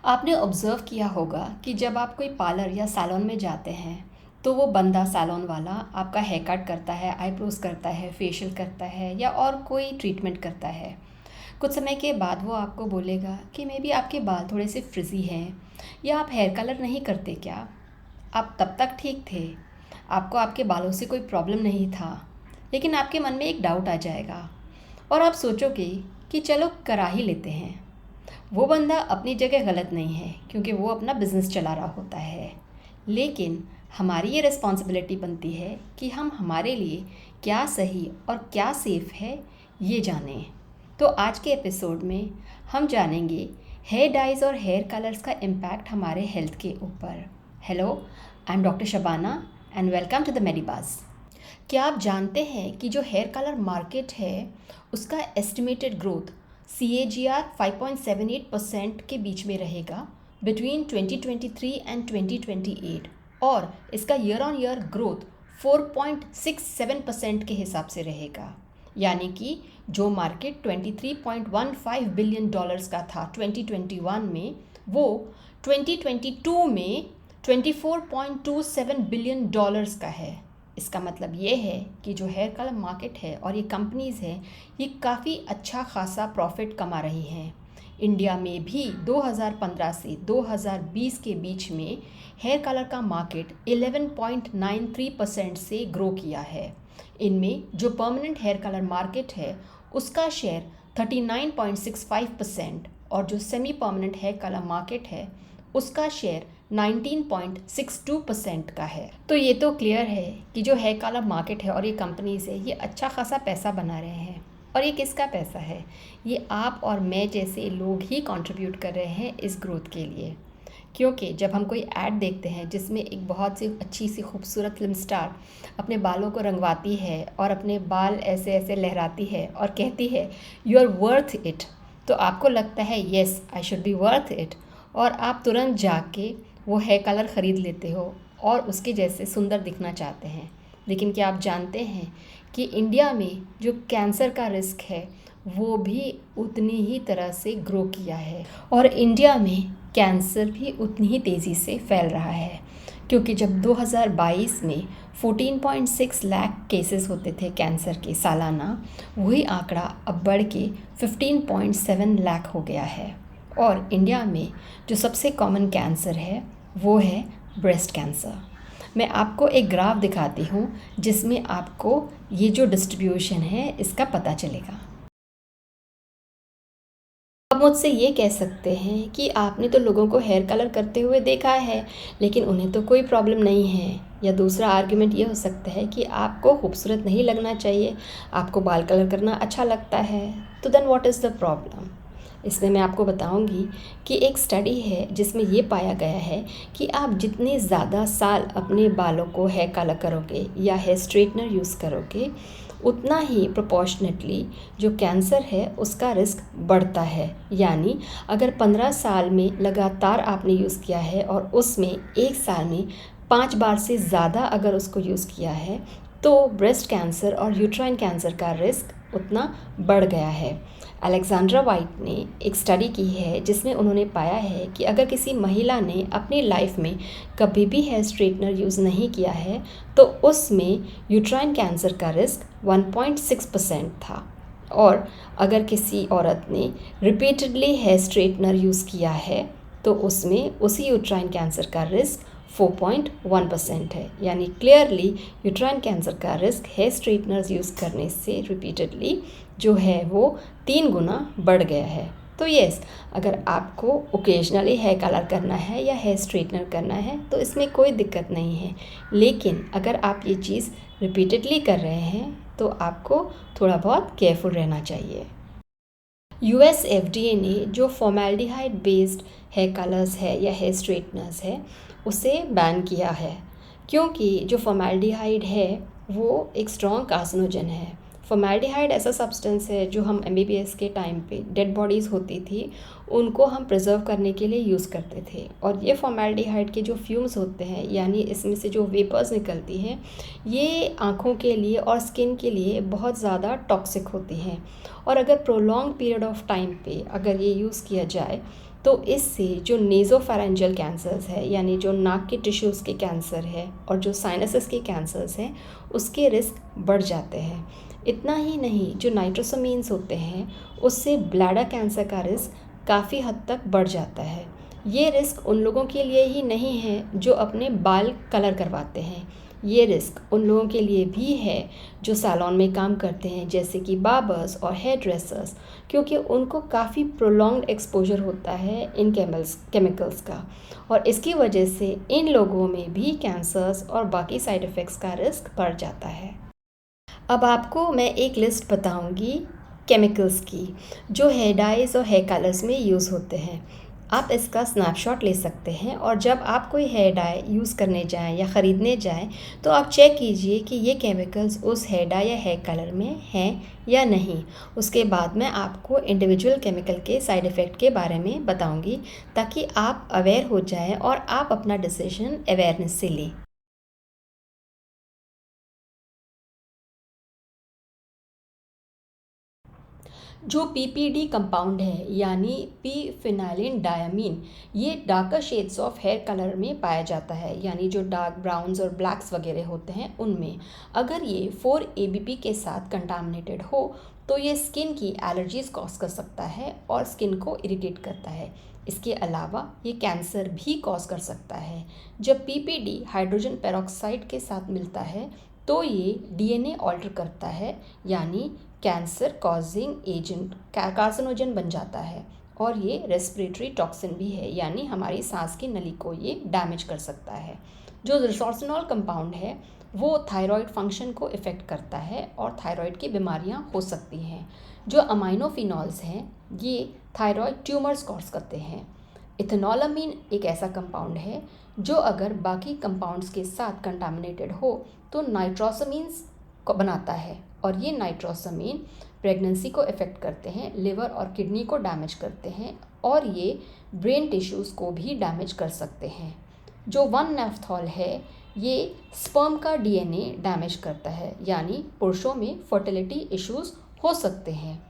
आपने ऑब्ज़र्व किया होगा कि जब आप कोई पार्लर या सैलून में जाते हैं तो वो बंदा सैलून वाला आपका हेयर कट करता है, आईब्रोज करता है, फेशियल करता है या और कोई ट्रीटमेंट करता है। कुछ समय के बाद वो आपको बोलेगा कि मे बी आपके बाल थोड़े से फ्रिजी हैं या आप हेयर कलर नहीं करते क्या। आप तब तक ठीक थे, आपको आपके बालों से कोई प्रॉब्लम नहीं था, लेकिन आपके मन में एक डाउट आ जाएगा और आप सोचोगे कि चलो करा ही लेते हैं। वो बंदा अपनी जगह गलत नहीं है क्योंकि वो अपना बिज़नेस चला रहा होता है, लेकिन हमारी ये रिस्पॉन्सिबिलिटी बनती है कि हम हमारे लिए क्या सही और क्या सेफ़ है ये जानें। तो आज के एपिसोड में हम जानेंगे हेयर डाइज़ और हेयर कलर्स का इम्पैक्ट हमारे हेल्थ के ऊपर। Hello, I am doctor Shabana and welcome to the Medibaz. क्या आप जानते हैं कि जो हेयर कलर मार्केट है उसका एस्टिमेटेड ग्रोथ CAGR 5.78% के बीच में रहेगा बिटवीन 2023 एंड 2028 और इसका ईयर ऑन ईयर ग्रोथ 4.67% के हिसाब से रहेगा। यानी कि जो मार्केट 23.15 बिलियन डॉलर्स का था 2021 में, वो 2022 में 24.27 बिलियन डॉलर्स का है। इसका मतलब ये है कि जो हेयर कलर मार्केट है और ये कंपनीज़ हैं, ये काफ़ी अच्छा खासा प्रॉफिट कमा रही हैं। इंडिया में भी 2015 से 2020 के बीच में हेयर कलर का मार्केट 11.93% से ग्रो किया है। इनमें जो परमानेंट हेयर कलर मार्केट है उसका शेयर 39.65% और जो semi permanent hair colour market है उसका शेयर 19.62% का है। तो ये तो क्लियर है कि जो हेयर कलर मार्केट है और ये कंपनीज़ है, ये अच्छा खासा पैसा बना रहे हैं। और ये किसका पैसा है? ये आप और मैं जैसे लोग ही कंट्रीब्यूट कर रहे हैं इस ग्रोथ के लिए। क्योंकि जब हम कोई ऐड देखते हैं जिसमें एक बहुत सी अच्छी सी खूबसूरत फिल्म स्टार अपने बालों को रंगवाती है और अपने बाल ऐसे ऐसे लहराती है और कहती है यू आर वर्थ इट, तो आपको लगता है yes I should be worth it, और आप तुरंत जाके वो हेयर कलर ख़रीद लेते हो और उसके जैसे सुंदर दिखना चाहते हैं। लेकिन क्या आप जानते हैं कि इंडिया में जो कैंसर का रिस्क है वो भी उतनी ही तरह से ग्रो किया है और इंडिया में कैंसर भी उतनी ही तेज़ी से फैल रहा है। क्योंकि जब 2022 में 14.6 लाख केसेस होते थे कैंसर के सालाना, वही आंकड़ा अब बढ़ के 15.7 लाख हो गया है। और इंडिया में जो सबसे कॉमन कैंसर है वो है ब्रेस्ट कैंसर। मैं आपको एक ग्राफ दिखाती हूँ जिसमें आपको ये जो डिस्ट्रीब्यूशन है इसका पता चलेगा। आप मुझसे ये कह सकते हैं कि आपने तो लोगों को हेयर कलर करते हुए देखा है लेकिन उन्हें तो कोई प्रॉब्लम नहीं है। या दूसरा आर्ग्यूमेंट ये हो सकता है कि आपको खूबसूरत नहीं लगना चाहिए, आपको बाल कलर करना अच्छा लगता है, तो then what is the problem. इसमें मैं आपको बताऊंगी कि एक स्टडी है जिसमें ये पाया गया है कि आप जितने ज़्यादा साल अपने बालों को हेयर कलर करोगे या हेयर स्ट्रेटनर यूज़ करोगे, उतना ही प्रोपोर्शनेटली जो कैंसर है उसका रिस्क बढ़ता है। यानी अगर 15 साल में लगातार आपने यूज़ किया है और उसमें एक साल में 5 बार से ज़्यादा अगर उसको यूज़ किया है तो ब्रेस्ट कैंसर और यूट्राइन कैंसर का रिस्क उतना बढ़ गया है। अलेक्जेंड्रा वाइट ने एक स्टडी की है जिसमें उन्होंने पाया है कि अगर किसी महिला ने अपनी लाइफ में कभी भी हेयर स्ट्रेटनर यूज़ नहीं किया है तो उसमें यूट्राइन कैंसर का रिस्क 1.6% था, और अगर किसी औरत ने रिपीटेडली हेयर स्ट्रेटनर यूज़ किया है तो उसमें उसी यूट्राइन कैंसर का रिस्क 4.1% है। यानी क्लियरली यूट्राइन कैंसर का रिस्क हेयर स्ट्रेटनर्स यूज़ करने से रिपीटेडली जो है वो 3 गुना बढ़ गया है। तो यस, अगर आपको ओकेजनली हेयर कलर करना है या हेयर स्ट्रेटनर करना है तो इसमें कोई दिक्कत नहीं है, लेकिन अगर आप ये चीज़ रिपीटेडली कर रहे हैं तो आपको थोड़ा बहुत केयरफुल रहना चाहिए। US FDA ने जो फॉर्मेल्डिहाइड बेस्ड हेयर कलर्स है या हेयर स्ट्रेटनर्स है उसे बैन किया है, क्योंकि जो फॉर्मेल्डिहाइड है वो एक स्ट्रॉन्ग कार्सिनोजन है। फॉर्मेल्डिहाइड ऐसा सब्सटेंस है जो हम MBBS के टाइम पे डेड बॉडीज़ होती थी उनको हम प्रिजर्व करने के लिए यूज़ करते थे, और ये फॉर्मेल्डिहाइड के जो फ्यूम्स होते हैं यानी इसमें से जो वेपर्स निकलती हैं ये आँखों के लिए और स्किन के लिए बहुत ज़्यादा टॉक्सिक होती हैं। और अगर प्रोलॉन्ग पीरियड ऑफ टाइम पे अगर ये यूज़ किया जाए तो इससे जो नेज़ोफेरेंजियल कैंसर्स है, यानी जो नाक के टिश्यूज़ के कैंसर है और जो साइनसेस के कैंसर्स हैं, उसके रिस्क बढ़ जाते हैं। इतना ही नहीं, जो नाइट्रोसामीन्स होते हैं उससे ब्लैडर कैंसर का रिस्क काफ़ी हद तक बढ़ जाता है। ये रिस्क उन लोगों के लिए ही नहीं है जो अपने बाल कलर करवाते हैं, ये रिस्क उन लोगों के लिए भी है जो सैलून में काम करते हैं, जैसे कि बार्बर्स और हेयर ड्रेसर्स, क्योंकि उनको काफ़ी प्रोलॉन्ग्ड एक्सपोजर होता है इन केमिकल्स का, और इसकी वजह से इन लोगों में भी कैंसर्स और बाकी साइड इफ़ेक्ट्स का रिस्क बढ़ जाता है। अब आपको मैं एक लिस्ट बताऊंगी केमिकल्स की जो हेयर डाइज और हेयर कलर्स में यूज़ होते हैं। आप इसका स्नैपशॉट ले सकते हैं और जब आप कोई हेयर डाई यूज़ करने जाएं या ख़रीदने जाएं तो आप चेक कीजिए कि ये केमिकल्स उस हेयर डाई या हेयर कलर में हैं या नहीं। उसके बाद मैं आपको इंडिविजुअल केमिकल के साइड इफ़ेक्ट के बारे में बताऊंगी ताकि आप अवेयर हो जाएं और आप अपना डिसीजन अवेयरनेस से लें। जो पीपीडी कंपाउंड है यानी पी फिनाइलिन डायमीन, ये darker shades of hair colour में पाया जाता है, यानी जो डार्क ब्राउन्स और ब्लैक्स वगैरह होते हैं उनमें। अगर ये 4-ABP के साथ कंटामिनेटेड हो तो ये स्किन की एलर्जीज कॉज कर सकता है और स्किन को इरिटेट करता है। इसके अलावा ये कैंसर भी कॉज कर सकता है। जब पीपीडी हाइड्रोजन पेरोक्साइड के साथ मिलता है तो ये डीएनए ऑल्टर करता है, यानी कैंसर कॉजिंग एजेंट कार्सिनोजन बन जाता है, और ये रेस्पिरेटरी टॉक्सिन भी है, यानी हमारी सांस की नली को ये डैमेज कर सकता है। जो रिसोर्सिनॉल कंपाउंड है वो थायराइड फंक्शन को इफ़ेक्ट करता है और थायराइड की बीमारियां हो सकती हैं। जो अमाइनोफिनॉल्स हैं ये थायराइड ट्यूमर्स कॉज करते हैं। इथेनॉलामीन एक ऐसा कंपाउंड है जो अगर बाकी कंपाउंड्स के साथ कंटामिनेटेड हो तो नाइट्रोसामीन्स को बनाता है, और ये नाइट्रोसामीन प्रेगनेंसी को इफ़ेक्ट करते हैं, लिवर और किडनी को डैमेज करते हैं, और ये ब्रेन टिश्यूज़ को भी डैमेज कर सकते हैं। जो 1-नेफ्थॉल है ये स्पर्म का डीएनए डैमेज करता है, यानी पुरुषों में फर्टिलिटी इश्यूज़ हो सकते हैं।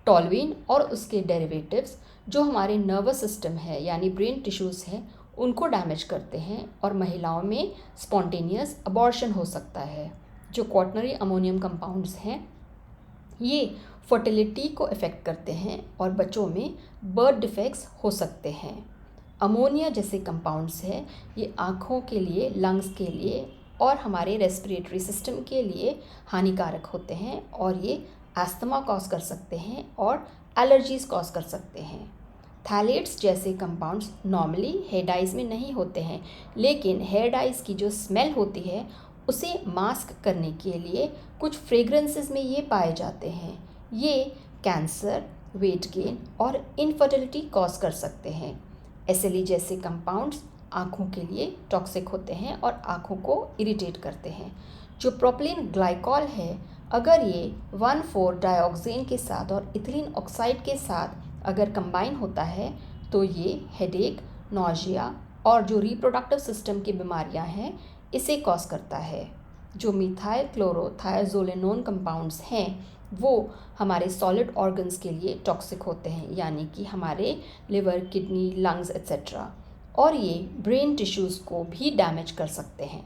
टॉलुइन और उसके डेरिवेटिव्स जो हमारे नर्वस सिस्टम है यानी ब्रेन टिश्यूज़ हैं उनको डैमेज करते हैं, और महिलाओं में स्पॉन्टेनियस अबॉर्शन हो सकता है। जो क्वाटरनरी अमोनियम कंपाउंड्स हैं ये फर्टिलिटी को इफ़ेक्ट करते हैं और बच्चों में बर्थ डिफेक्ट्स हो सकते हैं। अमोनिया जैसे कंपाउंड्स हैं ये आँखों के लिए, लंग्स के लिए और हमारे रेस्पिरेटरी सिस्टम के लिए हानिकारक होते हैं, और ये अस्थमा कॉज कर सकते हैं और एलर्जीज कॉज कर सकते हैं। थैलेट्स जैसे कंपाउंड्स नॉर्मली हेयर डाइज में नहीं होते हैं, लेकिन हेयर डाइज की जो स्मेल होती है उसे मास्क करने के लिए कुछ फ्रेग्रेंसेस में ये पाए जाते हैं। ये कैंसर, वेट गेन और इनफर्टिलिटी कॉज कर सकते हैं। एसिली जैसे कंपाउंड्स आँखों के लिए टॉक्सिक होते हैं और आँखों को इरिटेट करते हैं। जो प्रोपिलीन ग्लाइकॉल है अगर ये 1,4-डाइऑक्सेन के साथ और इथिलीन ऑक्साइड के साथ अगर कंबाइन होता है तो ये हेडेक, नौजिया और जो रिप्रोडक्टिव सिस्टम की बीमारियां हैं इसे कॉज करता है। जो मिथाइल क्लोरोथायोजोलेनोन कंपाउंड्स हैं वो हमारे सॉलिड ऑर्गन्स के लिए टॉक्सिक होते हैं, यानी कि हमारे लिवर, किडनी, लंग्स एट्सेट्रा, और ये ब्रेन टिश्यूज़ को भी डैमेज कर सकते हैं।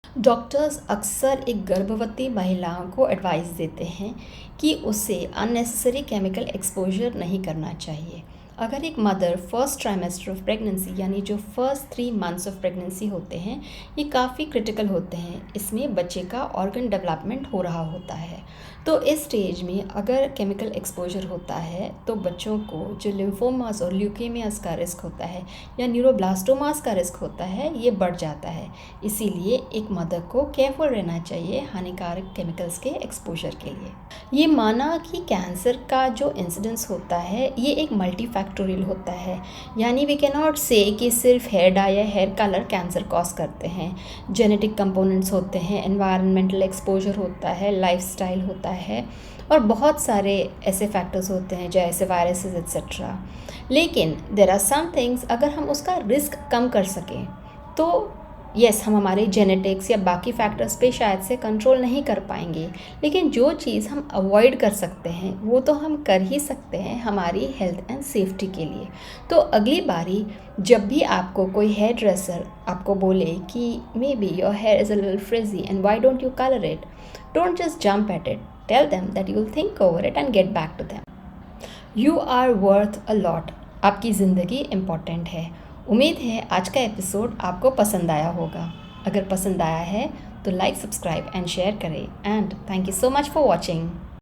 डॉक्टर्स अक्सर एक गर्भवती महिलाओं को एडवाइस देते हैं कि उसे अननेसेसरी केमिकल एक्सपोजर नहीं करना चाहिए। अगर एक mother first trimester of pregnancy यानी जो फर्स्ट 3 मंथ्स ऑफ प्रेगनेंसी होते हैं ये काफ़ी क्रिटिकल होते हैं, इसमें बच्चे का ऑर्गन डेवलपमेंट हो रहा होता है। तो इस स्टेज में अगर केमिकल एक्सपोजर होता है तो बच्चों को जो लिम्फोमास और ल्यूकेमियास का रिस्क होता है या न्यूरोब्लास्टोमास का रिस्क होता है ये बढ़ जाता है। इसीलिए एक मदर को केयरफुल रहना चाहिए हानिकारक केमिकल्स के एक्सपोजर के लिए। ये माना कि कैंसर का जो इंसिडेंस होता है ये एक मल्टीफैक्टोरियल होता है, यानी वी कैन नॉट से कि सिर्फ हेयर डाई या हेयर कलर कैंसर कॉज करते हैं। जेनेटिक कंपोनेंट्स होते हैं, एनवायरनमेंटल एक्सपोजर होता है, लाइफस्टाइल होता है और बहुत सारे ऐसे फैक्टर्स होते हैं जैसे वायरसेस एट्सेट्रा। लेकिन देयर आर सम थिंग्स अगर हम उसका रिस्क कम कर सकें तो यस, हम हमारे जेनेटिक्स या बाकी फैक्टर्स पे शायद से कंट्रोल नहीं कर पाएंगे, लेकिन जो चीज़ हम अवॉइड कर सकते हैं वो तो हम कर ही सकते हैं हमारी हेल्थ एंड सेफ्टी के लिए। तो अगली बारी जब भी आपको कोई हेयर ड्रेसर आपको बोले कि maybe your hair is a little frizzy and why don't you colour it, don't just jump at it, tell them that you will think over it and get back to them. You are worth a lot. आपकी ज़िंदगी important है। उम्मीद है आज का episode आपको पसंद आया होगा। अगर पसंद आया है तो लाइक, सब्सक्राइब एंड शेयर करें। And thank you so much for watching.